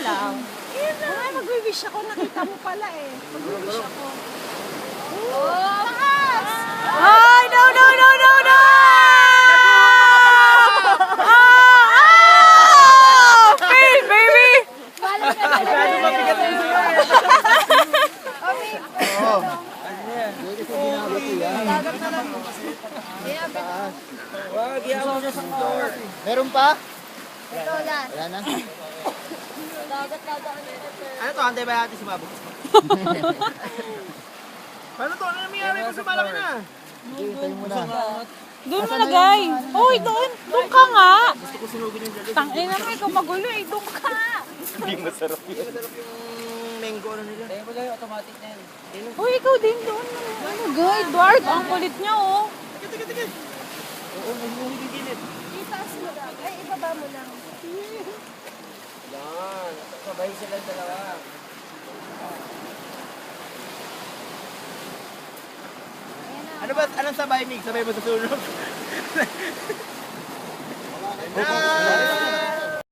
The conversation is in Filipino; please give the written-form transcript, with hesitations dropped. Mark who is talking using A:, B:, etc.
A: lang. Ay, mag-wish ako. Nakita mo pala eh. Mag-wish ako. Oh, taas! Ay, no, no, no, no, no! Fail, baby!
B: Masyado mabigat na yun. Wag, yawa niya sa floor.
C: Meron pa?
A: Ito lang.
C: Wala na.
B: Ano to? Antibiotic si Mabo. Paano to? Ano nangyari kung sumalaki na?
C: Tayo muna.
A: Doon mo lagay. Uy, doon. Doon ka nga.
B: Gusto ko sunugin yung dali.
A: Tangin na may kumagulo eh. Doon ka.
C: Hindi masarap yun.
B: Masarap yung mango ano nila. Tayo mo lang yung automatic na yan.
A: Uy, ikaw din doon. Ano, guy? Edward, ang kulit niya oh.
B: Tika. Oo, may yung gilid.
A: Itaas mo lang. Ay, ibaba mo lang.
B: Yan. Sabay sila dalawa. Ano ba? Anong sabay, Mig? Sabay mo sa sunog?
C: Wala